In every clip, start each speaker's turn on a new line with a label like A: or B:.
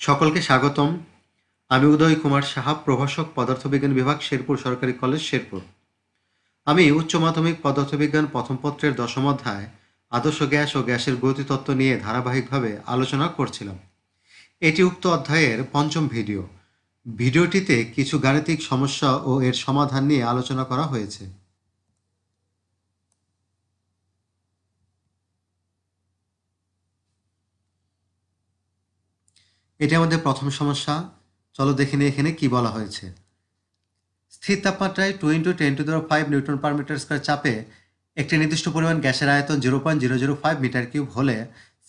A: সকলকে স্বাগতম। আমি উদয় কুমার সাহা, প্রভাষক, পদার্থবিজ্ঞান বিভাগ, শেরপুর সরকারি কলেজ, শেরপুর। আমি উচ্চ মাধ্যমিক পদার্থবিজ্ঞান প্রথম পত্রের ১০ম অধ্যায় আদর্শ গ্যাস ও গ্যাসের গতিতত্ত্ব নিয়ে ধারাবাহিকভাবে আলোচনা করছিলাম। এটি উক্ত অধ্যায়ের পঞ্চম ভিডিও। ভিডিওটিতে কিছু গাণিতিক সমস্যা ও এর সমাধান নিয়ে আলোচনা করা হয়েছে। এটি আমাদের প্রথম সমস্যা। চলো দেখে নিই এখানে কি বলা হয়েছে। স্থির তাপমাত্রায় 2 × 10⁵ নিউটন পার মিটার স্কয়ার চাপে একটি নির্দিষ্ট পরিমাণ গ্যাসের আয়তন 0.005 মিটার কিউব হলে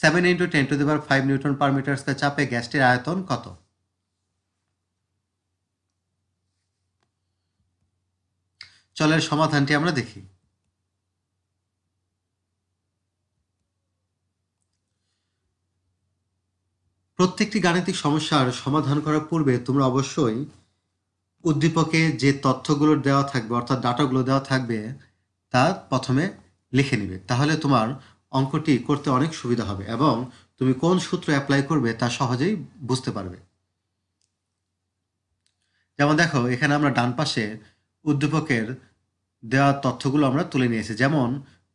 A: 7 × 10⁵ নিউটন পার মিটার স্কয়ার চাপে গ্যাসটির আয়তন কত? চলের সমাধানটি আমরা দেখি। প্রত্যেকটি গাণিতিক সমস্যার সমাধান করার পূর্বে তোমরা অবশ্যই উদ্দীপকে যে তথ্যগুলো দেওয়া থাকবে অর্থাৎ ডাটাগুলো দেওয়া থাকবে তা প্রথমে লিখে নিবে, তাহলে তোমার অঙ্কটি করতে অনেক সুবিধা হবে এবং তুমি কোন সূত্র অ্যাপ্লাই করবে তা সহজেই বুঝতে পারবে। যেমন দেখো, এখানে আমরা ডান পাশে উদ্দীপকের দেওয়া তথ্যগুলো আমরা তুলে নিয়েছি। যেমন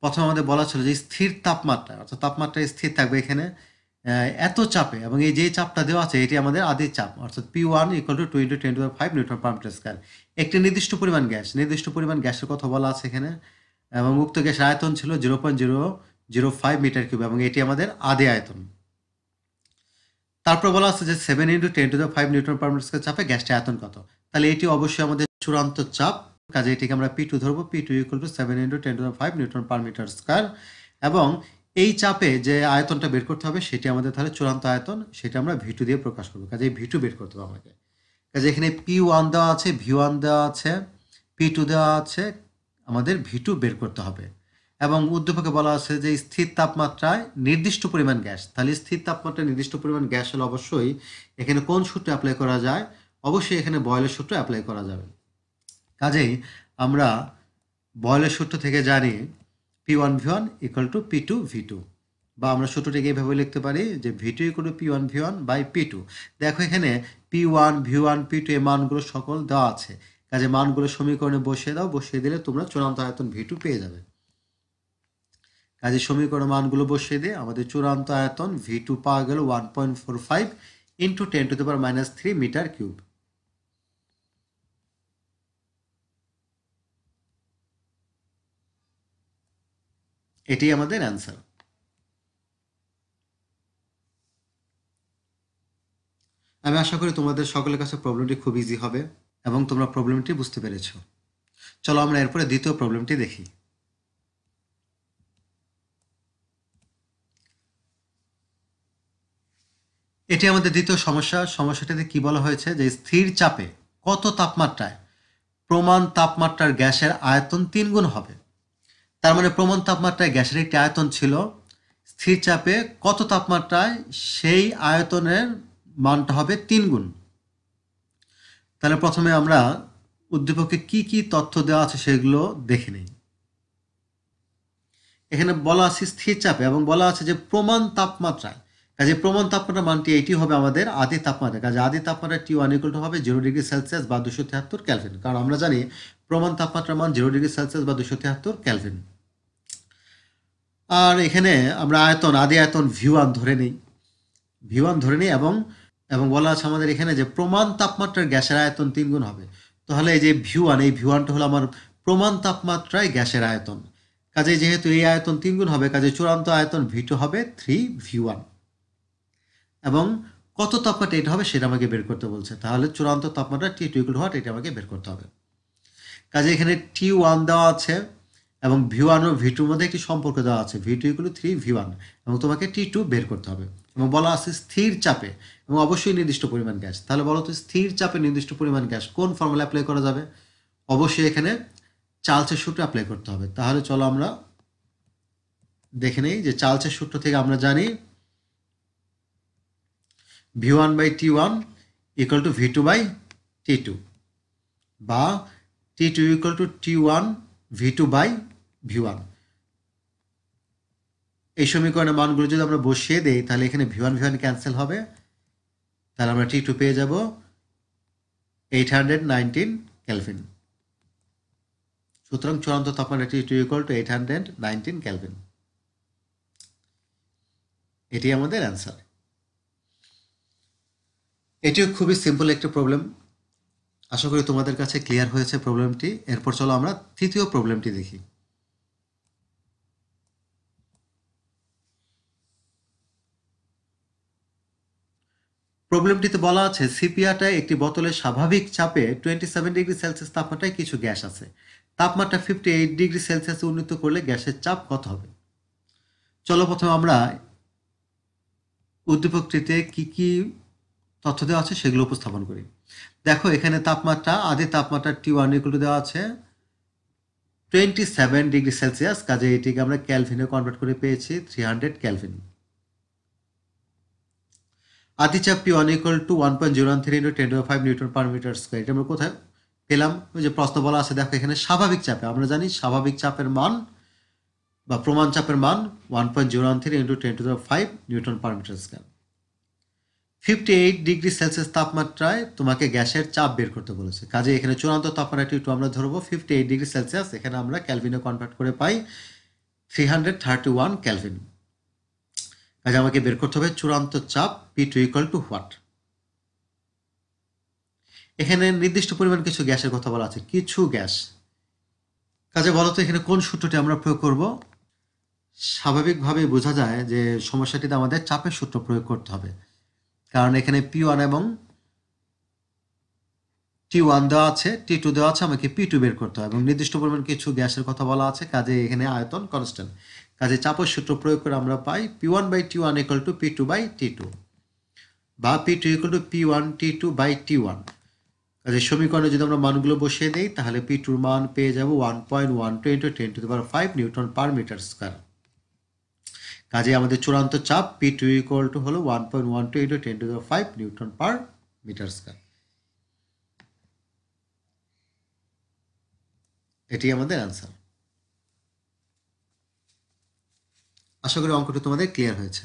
A: প্রথমে আমাদের বলা ছিল যে স্থির তাপমাত্রা, অর্থাৎ তাপমাত্রা স্থির থাকবে এখানে এত চাপে, এবং এই যে চাপটা দেওয়া আছে এটি আমাদের আদি চাপ, অর্থাৎ P1 = 2 × 10⁵ newton per metre square. একটি নির্দিষ্ট পরিমাণ গ্যাসের কথা বলা আছে এখানে, এবং উক্ত গ্যাসের আয়তন ছিল 0.005 মিটার কিউব, এবং এটি আমাদের আদি আয়তন। তারপর বলা আছে যে 7 × 10⁵ নিউটন পার মিটার স্কয়ার চাপে গ্যাসটির আয়তন কত? তাহলে এটি অবশ্যই আমাদের চূড়ান্ত চাপ, কাজে এটিকে আমরা P2 ধরবো। P2 = 7 × 10⁵ newton per metre square, এবং এই চাপে যে আয়তনটা বের করতে হবে সেটি আমাদের তাহলে চূড়ান্ত আয়তন, সেটা আমরা V2 দিয়ে প্রকাশ করবো। কাজে V2 বের করতে হবে আমাকে। কাজে এখানে P1 দেওয়া আছে, V1 দেওয়া আছে, P2 দেওয়া আছে, আমাদের V2 বের করতে হবে। এবং উদ্দীপকে বলা আছে যে স্থির তাপমাত্রায় নির্দিষ্ট পরিমাণ গ্যাস, তাহলে স্থির তাপমাত্রায় নির্দিষ্ট পরিমাণ গ্যাস হলে অবশ্যই এখানে কোন সূত্র অ্যাপ্লাই করা যায়? অবশ্যই এখানে বয়লের সূত্র অ্যাপ্লাই করা যাবে। কাজেই আমরা বয়লের সূত্র থেকে জানি P1 V1 = P2 V2, বা আমরা সূত্রটিকে এইভাবে লিখতে পারি যে V2 = P1 V1 / P2। দেখো এখানে P1 V1 P2 এর মানগুলো সকল দেওয়া আছে, কাজে মানগুলো সমীকরণে বসিয়ে দাও, বসিয়ে দিলে তোমরা চূড়ান্ত আয়তন V2 পেয়ে যাবে। কাজে সমীকরণে মানগুলো বসিয়ে দিয়ে আমাদের চূড়ান্ত আয়তন V2 পাওয়া গেল 1.45 × 10⁻³ মিটার কিউব। এটি আমাদের অ্যান্সার। আমি আশা করি তোমাদের সকলের কাছে প্রবলেমটি খুব ইজি হবে এবং তোমরা প্রবলেমটি বুঝতে পেরেছো। চলো আমরা এরপরে দ্বিতীয় প্রবলেমটি দেখি। এটি আমাদের দ্বিতীয় সমস্যা। সমস্যাটিতে কি বলা হয়েছে যে স্থির চাপে কত তাপমাত্রায় প্রমাণ তাপমাত্রার গ্যাসের আয়তন 3 গুণ হবে। তার মানে প্রমাণ তাপমাত্রায় গ্যাসের একটি আয়তন ছিল, স্থির চাপে কত তাপমাত্রায় সেই আয়তনের মানটা হবে 3 গুণ। তাহলে প্রথমে আমরা উদ্দীপকে কি কি তথ্য দেওয়া আছে সেগুলো দেখে নিই। এখানে বলা আছে স্থির চাপে এবং বলা আছে যে প্রমাণ তাপমাত্রায়, কাজে প্রমাণ তাপমাত্রা মানটি এটি হবে আমাদের আদি তাপমাত্রা। কাজে আদি তাপমাত্রা T1 = হবে 0°C বা 273 কেলভিন, কারণ আমরা জানি প্রমাণ তাপমাত্রার মান 0°C বা 273 কেলভিন। আর এখানে আমরা আয়তন, আদি আয়তন V1 ধরে নিই, এবং বলা আছে আমাদের এখানে যে প্রমাণ তাপমাত্রার গ্যাসের আয়তন 3 গুণ হবে। তাহলে এই যে V1, এই V1টা হলো আমার প্রমাণ তাপমাত্রায় গ্যাসের আয়তন। কাজে যেহেতু এই আয়তন 3 গুণ হবে, কাজে চূড়ান্ত আয়তন V2 হবে 3V1, এবং কত তাপমাত্রা এটা হবে সেটা আমাকে বের করতে বলছে। তাহলে চূড়ান্ত তাপমাত্রা T2 = what, এটা আমাকে বের করতে হবে। কাজে এখানে T1 দেওয়া আছে এবং V1 ও V2 মধ্যে একটি সম্পর্ক দেওয়া আছে, V2 = 3V1, এবং তোমাকে T2 বের করতে হবে। এবং বলা আছে স্থির চাপে এবং অবশ্যই নির্দিষ্ট পরিমাণ গ্যাস। তাহলে বলো তো স্থির চাপে নির্দিষ্ট পরিমাণ গ্যাস কোন ফর্মুলা অ্যাপ্লাই করা যাবে? অবশ্যই এখানে চার্লসের সূত্র অ্যাপ্লাই করতে হবে। তাহলে চলো আমরা দেখে নেই যে চার্লসের সূত্র থেকে আমরা জানি V1/T1 = V2/T2, বা T2 = T1 V2/V1। এই সমীকরণের মানগুলো যদি আমরা বসিয়ে দেই তাহলে এখানে V1 ক্যান্সেল হবে, তাহলে আমরা T2 পেয়ে যাব 819 কেলভিন। সুতরাং চূড়ান্ত তাপমাত্রা T2 = 819 কেলভিন। এটি আমাদের অ্যান্সার। এটিও খুবই সিম্পল একটা প্রবলেম। আশা করি তোমাদের কাছে ক্লিয়ার হয়েছে প্রবলেমটি। এরপর চলো আমরা তৃতীয় প্রবলেমটি দেখি। প্রবলেমটিতে বলা আছে সিপিআরটায় একটি বোতলের স্বাভাবিক চাপে 27 ডিগ্রি সেলসিয়াস তাপমাত্রায় কিছু গ্যাস আছে। তাপমাত্রা 58 ডিগ্রি সেলসিয়াসে উন্নীত করলে গ্যাসের চাপ কত হবে? চলো প্রথমে আমরা উদ্দীপকটিতে কি কি তথ্য দেওয়া আছে সেগুলো উপস্থাপন করি। দেখো এখানে তাপমাত্রা, আদি তাপমাত্রা T1 = দেওয়া আছে 27 ডিগ্রি সেলসিয়াস, কাজে এটিকে আমরা ক্যালভিনে কনভার্ট করে পেয়েছি 300 ক্যালভিন। আদি চাপ P1 = 1.013 × 10⁵ newton per metre square. এটা আমরা কোথায় পেলাম? ওই যে প্রশ্ন বলা আছে, দেখো এখানে স্বাভাবিক চাপে, আমরা জানি স্বাভাবিক চাপের মান বা প্রমাণ চাপের মান 1.013 × 10⁵ newton per metre square. 58 degree Celsius তাপমাত্রায় তোমাকে গ্যাসের চাপ বের করতে বলেছে, কাজে এখানে চূড়ান্ত তাপমাত্রাটি একটু আমরা ধরবো 58 ডিগ্রি সেলসিয়াস। এখানে আমরা ক্যালভিনে কনভার্ট করে পাই 331 ক্যালভিন। কাজে আমাকে বের করতে হবে চূড়ান্ত চাপ P2 = হোয়াট। এখানে নির্দিষ্ট পরিমাণ কিছু গ্যাসের কথা বলা আছে, কিছু গ্যাস। কাজে বলতো এখানে কোন সূত্রটি আমরা প্রয়োগ করব? স্বাভাবিকভাবেই বোঝা যায় যে সমস্যাটিতে আমাদের চাপের সূত্র প্রয়োগ করতে হবে, কারণ এখানে P1 এবং T1 দেওয়া আছে, T2 দেওয়া আছে, আমাকে P2 বের করতে হবে এবং নির্দিষ্ট পরিমাণ কিছু গ্যাসের কথা বলা আছে, কাজে এখানে আয়তন কনস্ট্যান্ট। কাজে চাপের সূত্র প্রয়োগ করে আমরা পাই P1/T1 = P2/T2 বা P2 = P1T2/T1। কাজে সমীকরণে যদি আমরা মানগুলো বসিয়ে দিই তাহলে P2 এর মান পেয়ে যাব 1.12 × 10⁵ নিউটন পার মিটার স্কয়ার। কাজে আমাদের চূড়ান্ত চাপ P2 = হলো 1.12 × 10⁵ নিউটন পার মিটার স্কয়ার। এটি আমাদের অ্যান্সার। আশা করি অঙ্কটি তোমাদের ক্লিয়ার হয়েছে।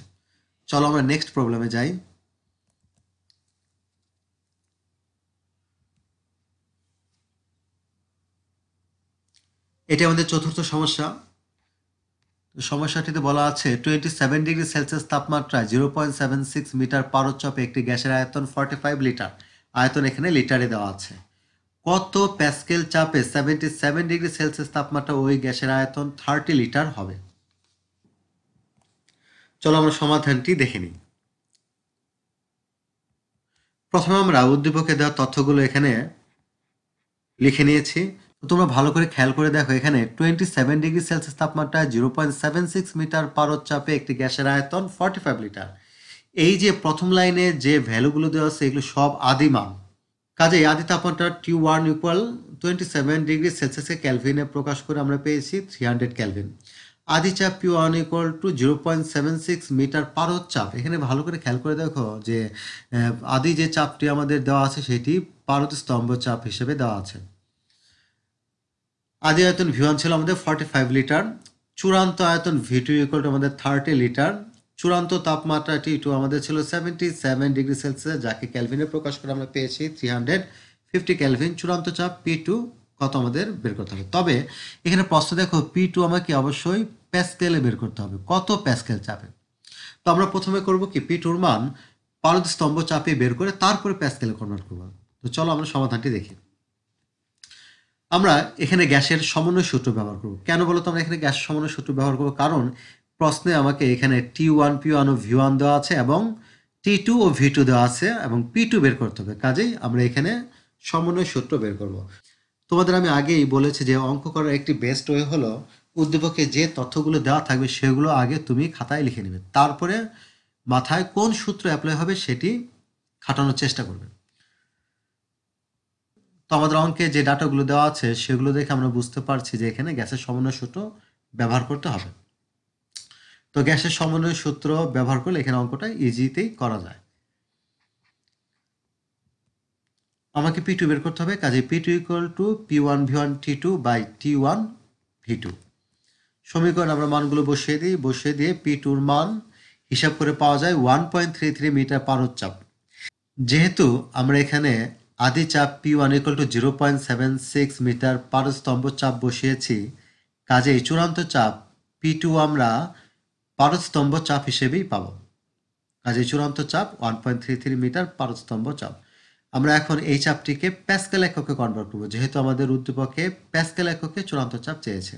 A: চলো আমরা নেক্সট প্রবলেমে যাই। এটি আমাদের চতুর্থ সমস্যা। সমস্যাটিতে বলা আছে 27 ডিগ্রি সেলসিয়াস তাপমাত্রায় 0.76 মিটার পারদ-চাপে একটি গ্যাসের আয়তন 45 লিটার। আয়তন এখানে লিটারে দেওয়া আছে। কত প্যাসকেল চাপে 77 ডিগ্রি সেলসিয়াস তাপমাত্রা ওই গ্যাসের আয়তন 30 লিটার হবে? চলো আমরা সমাধানটি দেখে নিই। প্রথমে আমরা উদ্দীপকে দেওয়া তথ্যগুলো এখানে লিখে নিয়েছি। তোমরা ভালো করে খেয়াল করে দেখো, এখানে 27 ডিগ্রি সেলসিয়াস তাপমাত্রায় 0.76 মিটার পারদ-চাপে একটি গ্যাসের আয়তন 45 লিটার। এই যে প্রথম লাইনে যে ভ্যালুগুলো দেওয়া আছে এগুলো সব আদি মান। কাজে আদি তাপমাত্রা T1 = 27 ডিগ্রি সেলসিয়াসকে ক্যালভিনে প্রকাশ করে আমরা পেয়েছি 300 ক্যালভিন। আদি চাপ P1 = 0.76 মিটার পারদ-চাপ। এখানে ভালো করে খেয়াল করে দেখো যে আদি যে চাপটি আমাদের দেওয়া আছে সেটি পারদ স্তম্ভ চাপ হিসেবে দেওয়া আছে। আদি আয়তন V1 ছিল আমাদের 45 লিটার। চূড়ান্ত আয়তন V2 = আমাদের 30 লিটার। চূড়ান্ত তাপমাত্রা T2 আমাদের ছিল 77 ডিগ্রি সেলসিয়াস, যাকে ক্যালভিনে প্রকাশ করে আমরা পেয়েছি 350 ক্যালভিন। চূড়ান্ত চাপ P2 কত আমাদের বের করতে হবে। তবে এখানে প্রশ্ন দেখো P2 আমাকে অবশ্যই প্যাসকেলে বের করতে হবে, কত প্যাসকেল চাপে। তো আমরা প্রথমে করব কি, P2 এর মান পারদ স্তম্ভ চাপে বের করে তারপরে প্যাসকেলে কনভার্ট করব। তো চলো আমরা সমাধানটি দেখি। আমরা এখানে গ্যাসের সমন্বয় সূত্র ব্যবহার করব। কেন বলো তো আমরা এখানে গ্যাসের সমন্বয় সূত্র ব্যবহার করব? কারণ প্রশ্নে আমাকে এখানে T1, P1 ও V1 দেওয়া আছে এবং T2 ও V2 দেওয়া আছে এবং P2 বের করতে হবে। কাজেই আমরা এখানে সমন্বয় সূত্র বের করব। তোমাদের আমি আগেই বলেছি যে অঙ্ক করার একটি বেস্ট ওয়ে হলো উদ্দীপকে যে তথ্যগুলো দেওয়া থাকবে সেগুলো আগে তুমি খাতায় লিখে নেবে, তারপরে মাথায় কোন সূত্র অ্যাপ্লাই হবে সেটি খাটানোর চেষ্টা করবে। তো আমাদের অঙ্কে যে ডাটাগুলো দেওয়া আছে সেগুলো দেখে আমরা বুঝতে পারছি যে এখানে গ্যাসের সমন্বয় সূত্র ব্যবহার করতে হবে। তো গ্যাসের সমন্বয় সূত্র ব্যবহার করলে এখানে অঙ্কটা ইজিতেই করা যায়। আমাকে P2 বের করতে হবে, কাজে P2 = P1V1 T2/T1 V2। সমীকরণ আমরা মানগুলো বসিয়ে দিয়ে P2 এর মান হিসাব করে পাওয়া যায় 1.33 মিটার পারদ-চাপ। যেহেতু আমরা এখানে আদি চাপ P1 = 0.76 মিটার পার স্তম্ভ চাপ বসিয়েছি, কাজেই চূড়ান্ত চাপ P2 আমরা পারস্তম্ভ চাপ হিসেবেই পাবো। কাজেই চূড়ান্ত চাপ 1.33 মিটার পারস্তম্ভ চাপ। আমরা এখন এই চাপটিকে প্যাসকেল এককে কনভার্ট করব, যেহেতু আমাদের উদ্দীপকে প্যাসকেল এককে চূড়ান্ত চাপ চেয়েছে।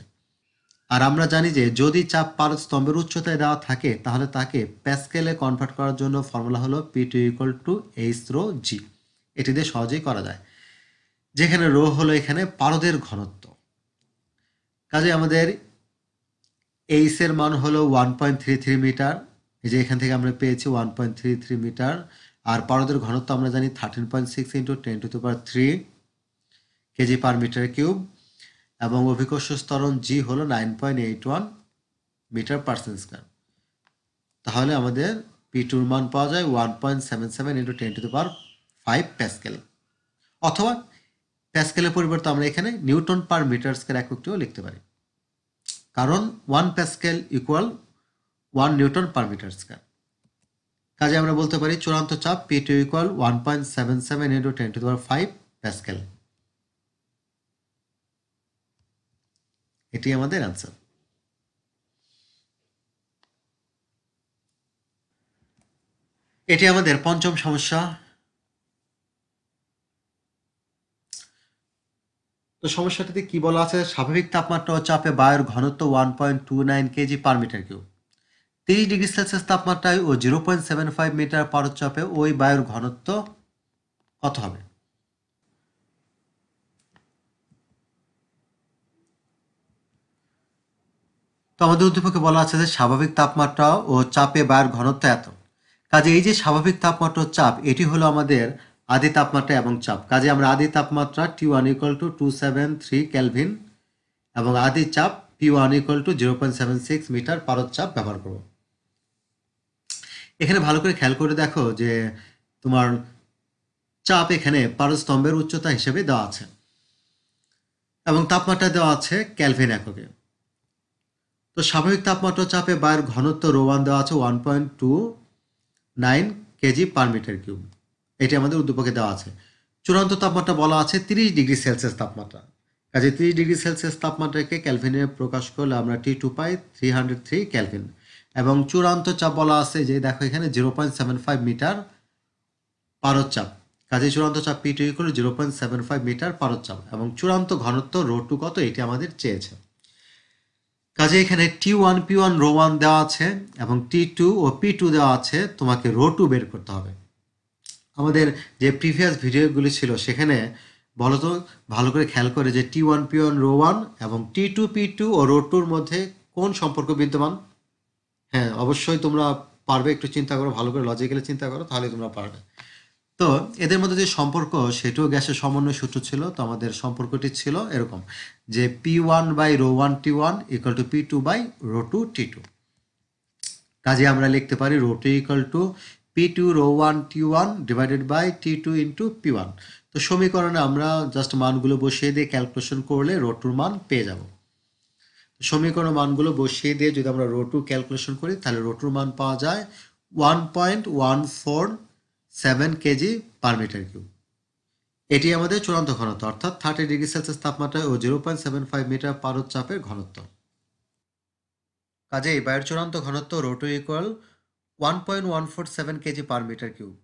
A: আর আমরা জানি যে যদি চাপ পারস্তম্ভের উচ্চতায় দেওয়া থাকে তাহলে তাকে প্যাসকেলে কনভার্ট করার জন্য ফর্মুলা হলো P2 = H/ρ(g). এটি দিয়ে সহজেই করা যায়, যেখানে রো হলো এখানে পারদের ঘনত্ব। কাজে আমাদের এইচ এর মান হলো 1.33 মিটার, এই যে এখান থেকে আমরা পেয়েছি 1.33 মিটার। আর পারদের ঘনত্ব আমরা জানি 13.6 × 10⁻³ কেজি পার মিটার কিউব, এবং অভিকর্ষ ত্বরণ জি হলো 9.81 মিটার পার সেকেন্ড। তাহলে আমাদের P2 মান পাওয়া যায় 1.77 × 10⁵ প্যাসকেল, অথবা প্যাসকেলের পরিবর্তে আমরা এখানে নিউটন পার মিটার স্কয়ার এককটিও লিখতে পারি, কারণ 1 pascal = 1 newton per metre square. কাজে আমরা বলতে পারি চূড়ান্ত চাপ P2 = 1.77 × 10⁵ প্যাসকেল। এটি আমাদের অ্যান্সার। এটি আমাদের পঞ্চম সমস্যা। তো সমস্যাটিতে কি বলা আছে? স্বাভাবিক তাপমাত্রা ও চাপে বায়ুর ঘনত্ব 1.29 KG per metre cube. 30 degree Celsius তাপমাত্রায় ও 0.75 মিটার পারদ-চাপে ওই বায়ুর ঘনত্ব কত হবে? তো আমাদের উদ্দীপকে বলা আছে যে স্বাভাবিক তাপমাত্রা ও চাপে বায়ুর ঘনত্ব এত। কাজে এই যে স্বাভাবিক তাপমাত্রা ও চাপ, এটি হলো আমাদের আদি তাপমাত্রা এবং চাপ। কাজে আমরা আদি তাপমাত্রা T1 = 273 কেলভিন এবং আদি চাপ P1 = 0.76 মিটার পারদ চাপ ব্যবহার করব। এখানে ভালো করে খেয়াল করে দেখো যে তোমার চাপ এখানে পারস্তম্ভের উচ্চতা হিসেবে দেওয়া আছে এবং তাপমাত্রা দেওয়া আছে কেলভিন এককে। তো স্বাভাবিক তাপমাত্রা চাপে বায়ুর ঘনত্ব ρ1 দেওয়া আছে 1.29 কেজি পার মিটার কিউব। এটি আমাদের উদ্দীপকে দেওয়া আছে। চূড়ান্ত তাপমাত্রা বলা আছে 30 ডিগ্রি সেলসিয়াস তাপমাত্রা। কাজে 30 ডিগ্রি সেলসিয়াস তাপমাত্রাকে ক্যালভিনে প্রকাশ করলে আমরা T2 পাই 303 ক্যালভিন, এবং চূড়ান্ত চাপ বলা আছে যে দেখো এখানে 0.75 মিটার পারদ চাপ। কাজে চূড়ান্ত চাপ P2 = 0.75 মিটার পারদ চাপ, এবং চূড়ান্ত ঘনত্ব ρ2 কত এটি আমাদের চেয়েছে। কাজে এখানে T1 P1 ρ1 দেওয়া আছে এবং T2 ও P2 দেওয়া আছে, তোমাকে ρ2 বের করতে হবে। আমাদের যে প্রিভিয়াস ভিডিওগুলি ছিল সেখানে বলো তো ভালো করে খেয়াল করে যে T1 P1 ρ1 এবং T2 P2 ও ρ2 এর মধ্যে কোন সম্পর্ক বিদ্যমান? হ্যাঁ, অবশ্যই তোমরা পারবে, একটু চিন্তা করো, ভালো করে লজিক্যালি চিন্তা করো, তাহলে তোমরা পারবে। তো এদের মধ্যে যে সম্পর্ক সেটিও গ্যাসের সমন্বয় সূত্র ছিল। তো আমাদের সম্পর্কটি ছিল এরকম যে P1/ρ1 T1 = P2/ρ2 T2। কাজে আমরা লিখতে পারি ρ2 = P2/ρ1 T1 / T2 × P1। তো সমীকরণে আমরা জাস্ট মানগুলো বসিয়ে দিয়ে ক্যালকুলেশন করলে ρ2 মান পেয়ে যাব। সমীকরণ মানগুলো বসিয়ে দিয়ে যদি আমরা ρ2 ক্যালকুলেশন করি তাহলে ρ2 মান পাওয়া যায় 1.147 কেজি পার মিটার কিউব। এটি আমাদের চূড়ান্ত ঘনত্ব, অর্থাৎ 30 ডিগ্রি সেলসিয়াস তাপমাত্রায় ও 0.75 মিটার পারদ চাপের ঘনত্ব। কাজেই বায়ুর চূড়ান্ত ঘনত্ব ρ2 = 1.147 কেজি পার মিটার কিউব।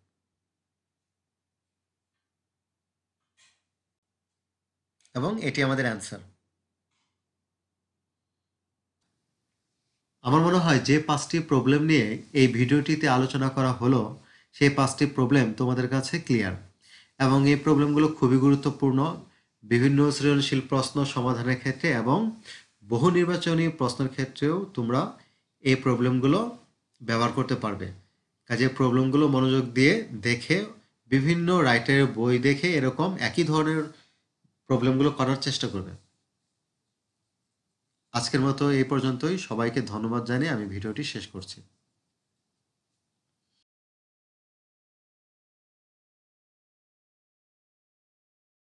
A: এবং এটি আমাদের অ্যান্সার। আমার মনে হয় যে 5টি প্রবলেম নিয়ে এই ভিডিওটিতে আলোচনা করা হলো সেই 5টি প্রবলেম তোমাদের কাছে ক্লিয়ার, এবং এই প্রবলেমগুলো খুবই গুরুত্বপূর্ণ বিভিন্ন সৃজনশীল প্রশ্ন সমাধানের ক্ষেত্রে এবং বহু নির্বাচনী প্রশ্নের ক্ষেত্রেও তোমরা এই প্রবলেমগুলো ব্যবহার করতে পারবে। কাজে প্রবলেমগুলো মনোযোগ দিয়ে দেখে বিভিন্ন রাইটারের বই দেখে এরকম একই ধরনের প্রবলেমগুলো করার চেষ্টা করবে। আজকের মতো এই পর্যন্তই। সবাইকে ধন্যবাদ জানিয়ে আমি ভিডিওটি শেষ করছি।